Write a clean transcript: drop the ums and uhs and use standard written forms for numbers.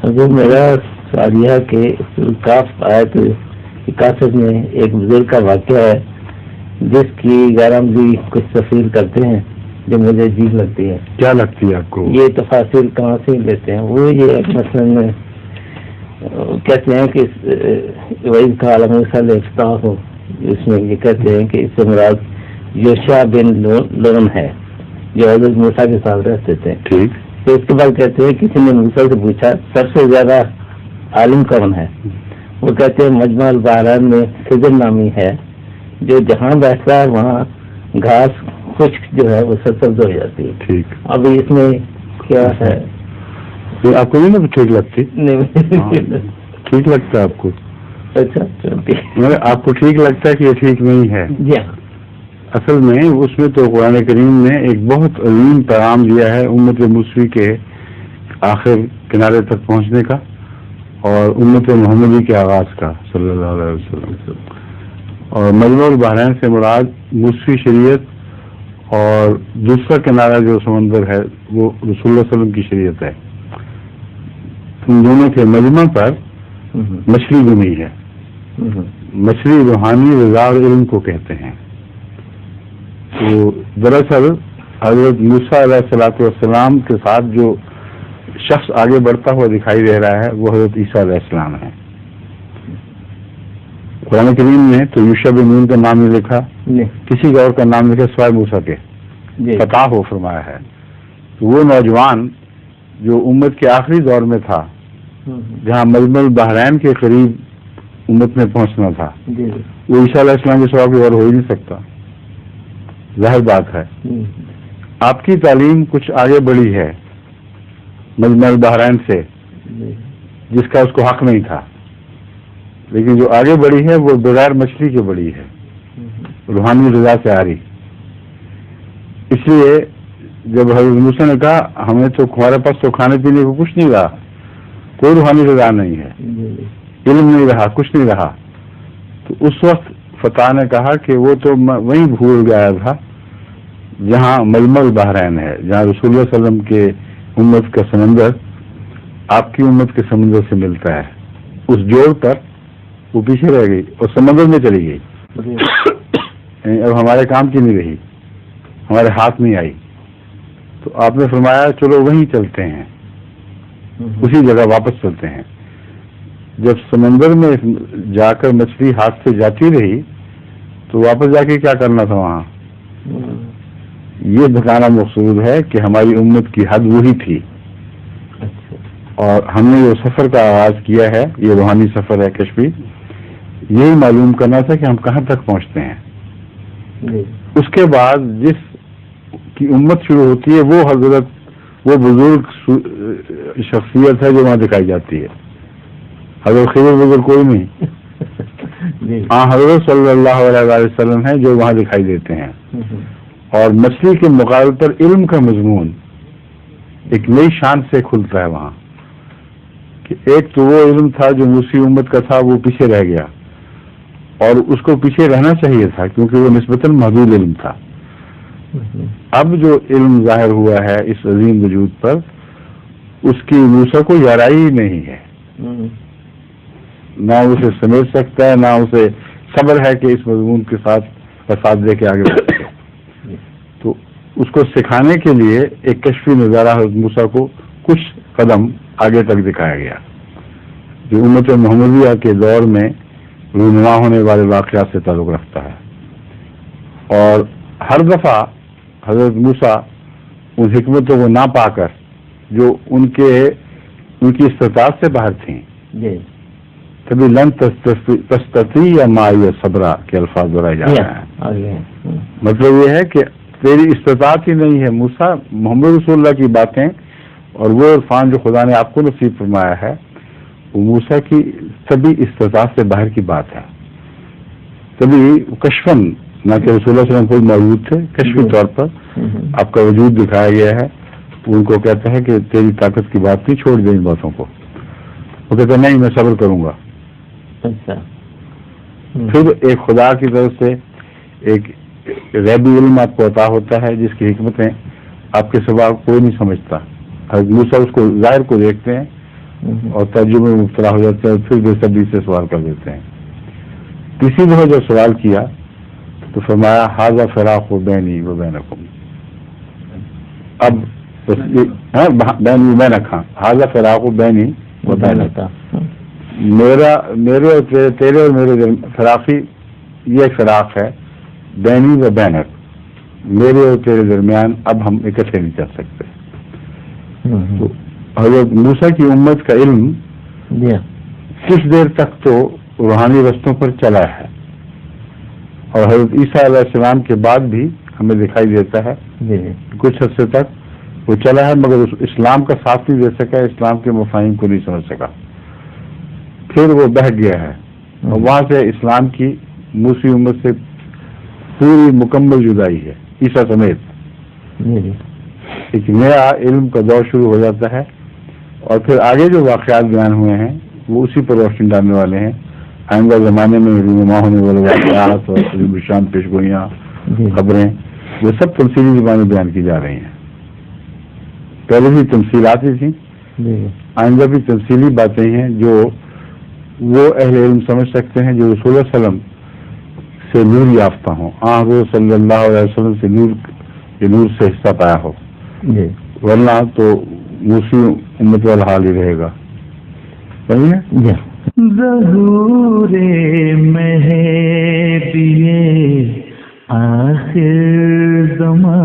حضور میرا سوال یہ ہے کہ کاف آیت 61 میں ایک بزرگ کا واقعہ ہے جس کی غیرمزی کچھ تفسیر کرتے ہیں جو مجھے عجیب لگتی ہے. کیا لگتی ہے آپ کو؟ یہ تفاصیر کہاں سے لیتے ہیں؟ وہ یہ مثلا کہتے ہیں کہ وہی کا عالم مثال افتاح ہو، اس میں یہ کہتے ہیں کہ اس سے مراد یوشع بن نون ہے جو حضرت موسیٰ کے ساتھ رہتے تھے. ٹھیک. تو اس کے بعد کہتے ہیں کسی نے موسیٰ سے پوچھا سب سے زیادہ عالم کون ہے؟ وہ کہتے ہیں مجمع البحرین میں خضر نامی ہے جو جہاں بیٹھتا ہے وہاں گھاس خشک جو ہے وہ سرسبز ہو جاتی ہے. ٹھیک. اب اس میں کیا ہے؟ آپ کو نہیں نا ٹھیک لگتی؟ نہیں ٹھیک لگتا ہے آپ کو؟ اچھا آپ کو ٹھیک لگتا ہے کہ یہ ٹھیک نہیں ہے؟ جی ہاں. اصل میں اس میں تو قرآن کریم نے ایک بہت عظیم پیغام دیا ہے امت موسوی کے آخر کنارے تک پہنچنے کا اور امت محمدی کے آغاز کا صلی اللہ علیہ وسلم. اور مجمع البحرین سے مراد موسوی شریعت اور دوسرا کنارہ جو سمندر ہے وہ رسول اللہ علیہ وسلم کی شریعت ہے. ان دونوں کے مجمع پر مچھلی بنی ہے. مچھلی روحانی رضا اور علم کو کہتے ہیں. تو دراصل حضرت موسیٰ علیہ الصلوۃ والسلام کے ساتھ جو شخص آگے بڑھتا ہوا دکھائی دے رہا ہے وہ حضرت عیسیٰ علیہ السلام ہے. قرآن کریم نے تو یوشع بن نون کا نام نہیں لکھا، کسی اور کا نام لکھا سوائے موسیٰ کے، فتح ہو فرمایا ہے. تو وہ نوجوان جو امت کے آخری دور میں تھا جہاں مجمع البحرین کے قریب امت میں پہنچنا تھا، وہ عیسیٰ علیہ السلام کے سوا کوئی اور ہو ہی نہیں سکتا. ظاہر بات ہے آپ کی تعلیم کچھ آگے بڑھی ہے مجمع البحرین سے جس کا اس کو حق نہیں تھا، لیکن جو آگے بڑھی ہے وہ بغیر مچھلی کے بڑھی ہے، روحانی رضا سے آ رہی. اس لیے جب حضرت موسیٰ نے کہا ہمیں تو ہمارے پاس تو کھانے پینے کو کچھ نہیں رہا، کوئی روحانی رضا نہیں ہے، علم نہیں رہا، کچھ نہیں رہا، تو اس وقت فتح نے کہا کہ وہ تو وہیں بھول گیا تھا جہاں مجمع البحرین ہے، جہاں رسول اللہ صلی اللہ علیہ وسلم کے امت کا سمندر آپ کی امت کے سمندر سے ملتا ہے. اس جوڑ پر وہ پیچھے رہ گئی اور سمندر میں چلی گئی. اب ہمارے کام کی نہیں رہی، ہمارے ہاتھ نہیں آئی. تو آپ نے فرمایا چلو وہیں چلتے ہیں، اسی جگہ واپس چلتے ہیں. جب سمندر میں جا کر مچھلی ہاتھ سے جاتی رہی تو واپس جا کے کیا کرنا تھا وہاں؟ یہ بتانا مقصود ہے کہ ہماری امت کی حد وہی تھی اور ہم نے جو سفر کا آغاز کیا ہے یہ روحانی سفر ہے کشفی، یہی معلوم کرنا تھا کہ ہم کہاں تک پہنچتے ہیں. اس کے بعد جس کی امت شروع ہوتی ہے وہ حضرت وہ بزرگ شخصیت ہے جو وہاں دکھائی جاتی ہے. حضرت خضر بزرگ کوئی نہیں، حضرت صلی اللہ علیہ وسلم ہے جو وہاں دکھائی دیتے ہیں. اور مچھلی کے مقابلے پر علم کا مضمون ایک نئی شان سے کھلتا ہے وہاں کہ ایک تو وہ علم تھا جو موسیٰ امت کا تھا وہ پیچھے رہ گیا اور اس کو پیچھے رہنا چاہیے تھا کیونکہ وہ نسبتاً محدود علم تھا. اب جو علم ظاہر ہوا ہے اس عظیم وجود پر اس کی موسیٰ کو یارائی ہی نہیں ہے، نہ اسے سمجھ سکتا ہے، نہ اسے صبر ہے کہ اس مضمون کے ساتھ دے کے آگے بڑھے. تو اس کو سکھانے کے لیے ایک کشفی نظارہ حضرت موسیٰ کو کچھ قدم آگے تک دکھایا گیا جو امت محمدیہ کے دور میں رونما ہونے والے واقعات سے تعلق رکھتا ہے. اور ہر دفعہ حضرت موسیٰ ان حکمتوں کو نہ پا کر جو ان کی استطاعت سے باہر تھیں، کبھی لن تستطیع معی صبرا کے الفاظ دہرائے جا رہے ہیں. مطلب یہ ہے کہ تیری استطاعت ہی نہیں ہے موسیٰ. محمد رسول اللہ کی باتیں اور وہ عرفان جو خدا نے آپ کو نصیب فرمایا ہے وہ موسیٰ کی سبھی استطاعت سے باہر کی بات ہے. کبھی کشفن نہ کہ رسول اللہ صلی اللہ علیہ وسلم خود موجود تھے، کشفی طور پر آپ کا وجود دکھایا گیا ہے. ان کو کہتا ہے کہ تیری طاقت کی بات نہیں، چھوڑ دے ان باتوں کو. وہ کہتا ہے نہیں میں صبر کروں گا. پھر ایک خدا کی طرف سے ایک غیبی علم آپ کو عطا ہوتا ہے جس کی حکمتیں آپ کے سوا کوئی نہیں سمجھتا. حضرت موسیٰ اس کو ظاہر کو دیکھتے ہیں اور ترجمے میں مبتلا ہو جاتے ہیں اور پھر بے صبری سے سوال کر دیتے ہیں. کسی نے جب سوال کیا تو فرمایا ھذا فراق بینی و بینکم. اب بینی و بینک، ھذا فراق بینی و بینک، میرے اور تیرے اور میرے فراقی یہ فراق ہے، بینی و بینک، میرے اور تیرے درمیان اب ہم اکٹھے نہیں چل سکتے. تو حضرت موسیٰ کی امت کا علم کچھ دیر تک تو روحانی رستوں پر چلا ہے، اور حضرت عیسیٰ علیہ السلام کے بعد بھی ہمیں دکھائی دیتا ہے کچھ عرصے تک وہ چلا ہے، مگر اس اسلام کا ساتھ نہیں دے سکا، اسلام کے مفاہیم کو نہیں سمجھ سکا. پھر وہ بہہ گیا ہے اور وہاں سے اسلام کی موسی امت سے پوری مکمل جدائی ہے عیسیٰ سمیت. ایک نیا علم کا دور شروع ہو جاتا ہے، اور پھر آگے جو واقعات بیان ہوئے ہیں وہ اسی پر روشنی ڈالنے والے ہیں. آئندہ زمانے میں رونما ہونے والے واقعات اور قریب شان پیش گوئیاں، خبریں، وہ سب تمثیلی زبانیں بیان کی جا رہی ہیں. پہلے بھی تمثیلات ہی تھیں، آئندہ بھی تمثیلی باتیں ہیں جو وہ اہل علم سمجھ سکتے ہیں جو رسول اللہ علیہ وسلم سے نور یافتہ ہوں، حضور صلی اللہ علیہ وسلم سے نور سے حصہ پایا ہو، ورنہ تو موسی امت والا حال ہی رہے گا. ظہور مہدی آخر زمان